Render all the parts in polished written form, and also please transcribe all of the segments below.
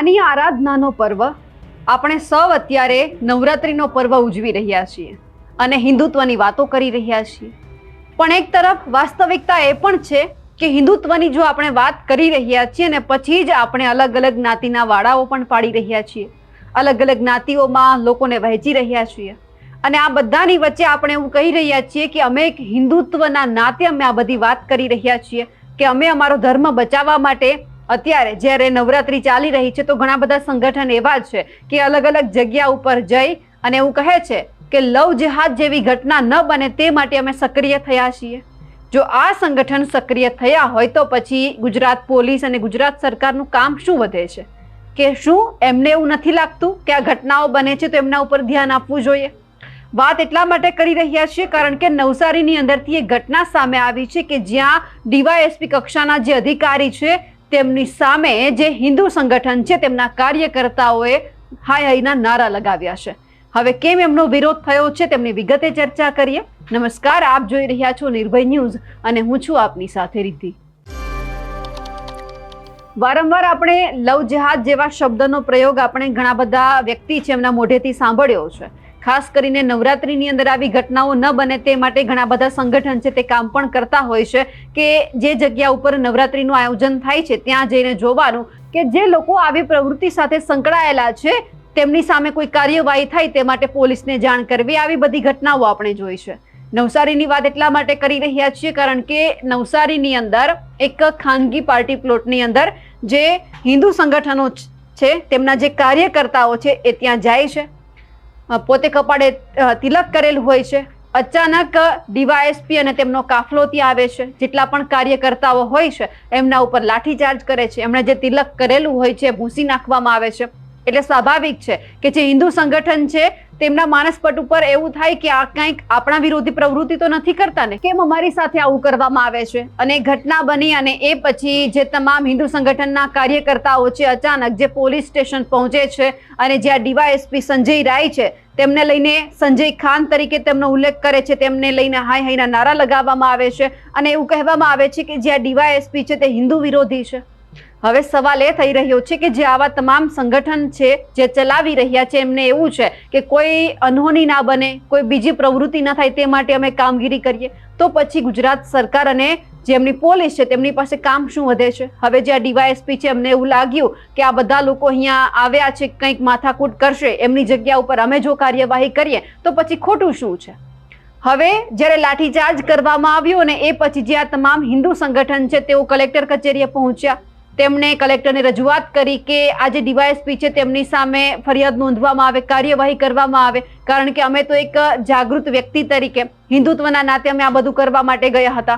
માની આરાધનાનો પર્વ આપણે સૌ અત્યારે નવરાત્રિનો પર્વ ઉજવી રહ્યા છીએ અને હિન્દુત્વની વાતો કરી રહ્યા છીએ, પણ એક તરફ વાસ્તવિકતા એ પણ છે કે હિન્દુત્વની જો આપણે વાત કરી રહ્યા છીએ ને પછી જ આપણે અલગ અલગ જ્ઞાતિના વાડાઓ પણ પાડી રહ્યા છીએ, અલગ અલગ જ્ઞાતિઓમાં લોકોને વહેંચી રહ્યા છીએ અને આ બધાની વચ્ચે આપણે એવું કહી રહ્યા છીએ કે અમે એક હિન્દુત્વના નાતે અમે આ બધી વાત કરી રહ્યા છીએ કે અમે અમારો ધર્મ બચાવવા માટે અત્યારે જ્યારે નવરાત્રી ચાલી રહી છે તો ઘણા બધા સંગઠન એવા છે કે અલગ અલગ જગ્યા ઉપર જઈ અને એવું કહે છે કે લવ જેહાદ જેવી ઘટના ન બને તે માટે અમે સક્રિય થયા છીએ. જો આ સંગઠન સક્રિય થયા હોય તો પછી ગુજરાત પોલીસ અને ગુજરાત સરકારનું કામ શું વધે છે? કે શું એમને એવું નથી લાગતું કે આ ઘટનાઓ બને છે તો એમના ઉપર ધ્યાન આપવું જોઈએ? વાત એટલા માટે કરી રહ્યા છીએ કારણ કે નવસારીની અંદરથી એક ઘટના સામે આવી છે કે જ્યાં ડીવાયએસપી કક્ષાના જે અધિકારી છે તેમની સામે જે હિન્દુ સંગઠન છે તેમના કાર્યકર્તાઓએ હાય હાયના નારા લગાવ્યા છે. હવે કેમ એમનો વિરોધ થયો છે તેમની વિગતે ચર્ચા કરીએ. નમસ્કાર, આપ જોઈ રહ્યા છો નિર્ભય ન્યૂઝ અને હું છું આપની સાથે રિદ્ધિ. વારંવાર આપણે લવ જેહાદ જેવા શબ્દનો પ્રયોગ આપણે ઘણા બધા વ્યક્તિ છે એમના મોઢેથી સાંભળ્યો છે. ખાસ કરીને નવરાત્રીની અંદર આવી ઘટનાઓ ન બને તે માટે ઘણા બધા સંગઠન છે તે કામ પણ કરતા હોય છે કે જે જગ્યા ઉપર નવરાત્રીનું આયોજન થાય છે ત્યાં જઈને જોવાનું કે જે લોકો આવી પ્રવૃત્તિ સાથે સંકળાયેલા છે તેમની સામે કોઈ કાર્યવાહી થાય તે માટે પોલીસને જાણ કરવી. આવી બધી ઘટનાઓ આપણે જોઈ છે. નવસારીની વાત એટલા માટે કરી રહ્યા છીએ કારણ કે નવસારીની અંદર એક ખાનગી પાર્ટી પ્લોટની અંદર જે હિન્દુ સંગઠનો છે તેમના જે કાર્યકર્તાઓ છે એ ત્યાં જાય છે, પોતે કપાળે તિલક કરેલું હોય છે. અચાનક ડીવાયએસપી અને તેમનો કાફલો ત્યાં આવે છે. જેટલા પણ કાર્યકર્તાઓ હોય છે એમના ઉપર લાઠીચાર્જ કરે છે. એમણે જે તિલક કરેલું હોય છે ભૂંસી નાખવામાં આવે છે. એટલે સ્વાભાવિક છે કે જે હિન્દુ સંગઠન છે તેમના માનસપટ ઉપર એવું થાય કે આ કંઈક આપણા વિરોધી પ્રવૃત્તિ તો નથી કરતા ને, કેમ અમારી સાથે આવું કરવામાં આવે છે? અને ઘટના બની અને એ પછી જે તમામ હિન્દુ સંગઠનના કાર્યકર્તાઓ છે અચાનક જે પોલીસ સ્ટેશન પહોંચે છે અને જ્યાં ડીવાયએસપી સંજય રાય છે તેમને લઈને સંજય ખાન તરીકે તેમનો ઉલ્લેખ કરે છે, તેમને લઈને હાય હાયના નારા લગાવવામાં આવે છે અને એવું કહેવામાં આવે છે કે જ્યાં ડીવાયએસપી છે તે હિન્દુ વિરોધી છે. હવે સવાલ એ થઈ રહ્યો છે કે જે આવા તમામ સંગઠન છે જે ચલાવી રહ્યા છે એમને એવું છે કે કોઈ અનહોની ના બને, કોઈ બીજી પ્રવૃત્તિ ના થાય તે માટે અમે કામગીરી કરીએ, તો પછી ગુજરાત સરકાર અને જે એમની પોલીસ છે તેમની પાસે કામ શું વધે છે? હવે જે આ ડીવાયએસપી છે એમને એવું લાગ્યું કે આ બધા લોકો અહીંયા આવ્યા છે કંઈક માથાકૂટ કરશે, એમની જગ્યા ઉપર અમે જો કાર્યવાહી કરીએ તો પછી ખોટું શું છે? હવે જ્યારે લાઠીચાર્જ કરવામાં આવ્યો અને એ પછી જે આ તમામ હિન્દુ સંગઠન છે તેઓ કલેક્ટર કચેરીએ પહોંચ્યા. તેમણે કલેક્ટરને રજૂઆત કરી કે આ જે ડીવાયએસપી છે તેમની સામે ફરિયાદ નોંધવામાં આવે, કાર્યવાહી કરવામાં આવે, કારણ કે અમે તો એક જાગૃત વ્યક્તિ તરીકે હિન્દુત્વના નાતે અમે આ બધું કરવા માટે ગયા હતા.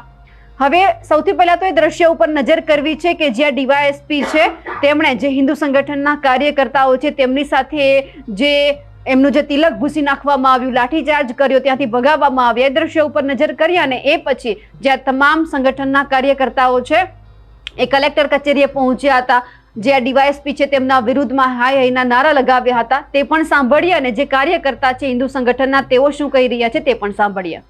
હવે સૌથી પહેલા તો એ દ્રશ્ય ઉપર નજર કરવી છે કે જ્યાં ડીવાયએસપી છે તેમણે જે હિન્દુ સંગઠનના કાર્યકર્તાઓ છે તેમની સાથે જે એમનું જે તિલક ભૂસી નાખવામાં આવ્યું, લાઠીચાર્જ કર્યો, ત્યાંથી ભગાવવામાં આવ્યા, એ દ્રશ્ય ઉપર નજર કરી અને એ પછી જ્યાં તમામ સંગઠનના કાર્યકર્તાઓ છે એ કલેક્ટર કચેરીએ પહોંચ્યા હતા, જે આ ડીવાયએસપી છે તેમના વિરુદ્ધમાં હાય હાયના નારા લગાવ્યા હતા તે પણ સાંભળીએ અને જે કાર્યકર્તા છે હિન્દુ સંગઠનના તેઓ શું કહી રહ્યા છે તે પણ સાંભળીએ.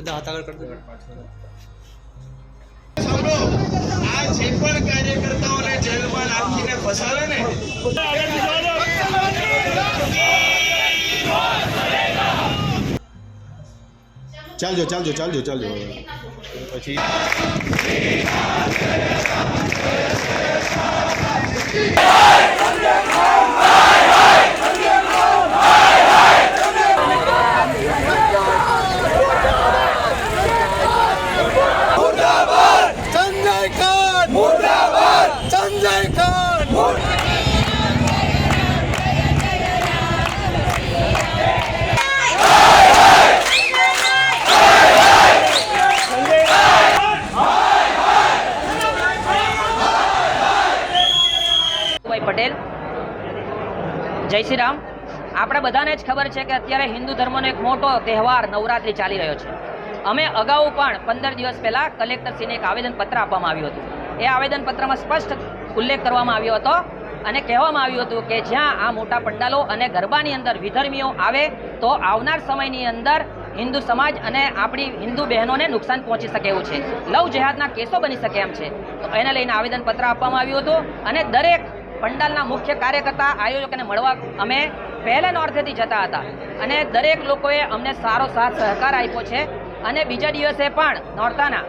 બધા હાથ આગળ કરી દો. સાંભળો, આ જે પણ કાર્યકર્તાઓને જેલમાં નાખીને ફસાવે ને ચાલજો ચાલજો ચાલજો ચાલજો પછી ભીખાભાઈ પટેલ. જય શ્રી રામ. આપણે બધાને જ ખબર છે કે અત્યારે હિન્દુ ધર્મનો એક મોટો તહેવાર નવરાત્રિ ચાલી રહ્યો છે. અમે અગાઉ પણ 15 દિવસ પહેલાં કલેક્ટરશ્રીને એક આવેદનપત્ર આપવામાં આવ્યું હતું. એ આવેદનપત્રમાં સ્પષ્ટ ઉલ્લેખ કરવામાં આવ્યો હતો અને કહેવામાં આવ્યું હતું કે જ્યાં આ મોટા પંડાલો અને ગરબાની અંદર વિધર્મીઓ આવે તો આવનાર સમયની અંદર હિન્દુ સમાજ અને આપણી હિન્દુ બહેનોને નુકસાન પહોંચી શકે એવું છે. લવ જેહાદના કેસો બની શકે એમ છે. તો એને લઈને આવેદનપત્ર આપવામાં આવ્યું હતું અને દરેક પંડાલના મુખ્ય કાર્યકર્તા આયોજકોને મળવા અમે પહેલા નોર્થેથી જતા હતા અને દરેક લોકોએ અમને સારો સાથ સહકાર આપ્યો છે. અને બીજા દિવસે પણ નોરતાના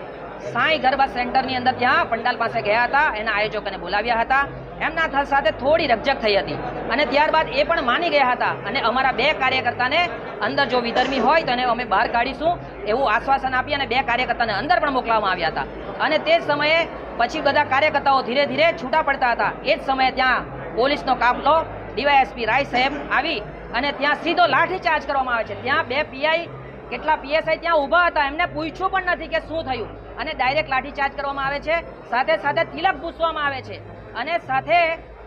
સાંઈ ગરબા સેન્ટરની અંદર ત્યાં પંડાલ પાસે ગયા હતા, એના આયોજકોને બોલાવ્યા હતા. એમના સાથે થોડી રકઝક થઈ હતી અને ત્યારબાદ એ પણ માની ગયા હતા અને અમારા 2 કાર્યકર્તાને અંદર જો વિધર્મી હોય તો એને અમે બહાર કાઢીશું એવું આશ્વાસન આપી અને 2 કાર્યકર્તાને અંદર પણ મોકલવામાં આવ્યા હતા. અને તે જ સમયે પછી બધા કાર્યકર્તાઓ ધીરે ધીરે છૂટા પડતા હતા. એ જ સમયે ત્યાં પોલીસનો કાફલો ડીવાયએસપી રાય સાહેબ આવી અને ત્યાં સીધો લાઠીચાર્જ કરવામાં આવે છે. ત્યાં 2 પીઆઈ કેટલા પીએસઆઈ ત્યાં ઊભા હતા, એમને પૂછ્યું પણ નથી કે શું થયું અને ડાયરેક્ટ લાઠીચાર્જ કરવામાં આવે છે. સાથે સાથે તિલક પૂછવામાં આવે છે અને સાથે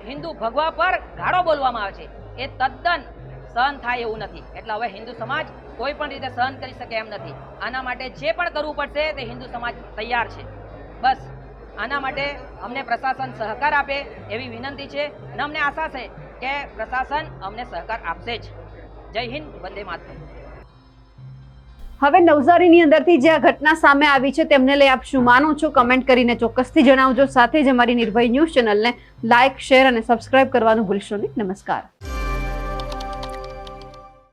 હિન્દુ ભગવા પર ગાળો બોલવામાં આવે છે. એ તદ્દન સહન થાય એવું નથી. એટલે હવે હિન્દુ સમાજ કોઈ પણ રીતે સહન કરી શકે એમ નથી. આના માટે જે પણ કરવું પડશે તે હિન્દુ સમાજ તૈયાર છે. બસ આના માટે અમને પ્રશાસન સહકાર આપે એવી વિનંતી છે અને અમને આશા છે કે પ્રશાસન અમને સહકાર આપશે જ. જય હિન્દ, વંદે માતરમ. હવે નવસારીની અંદરથી જે આ ઘટના સામે આવી છે તેમને લઈ આપ શું માનો છો કમેન્ટ કરીને ચોક્કસથી જણાવજો. સાથે જ અમારી નિર્ભય ન્યૂઝ ચેનલને લાઇક, શેર અને સબસ્ક્રાઇબ કરવાનું ભૂલશો નહીં. નમસ્કાર.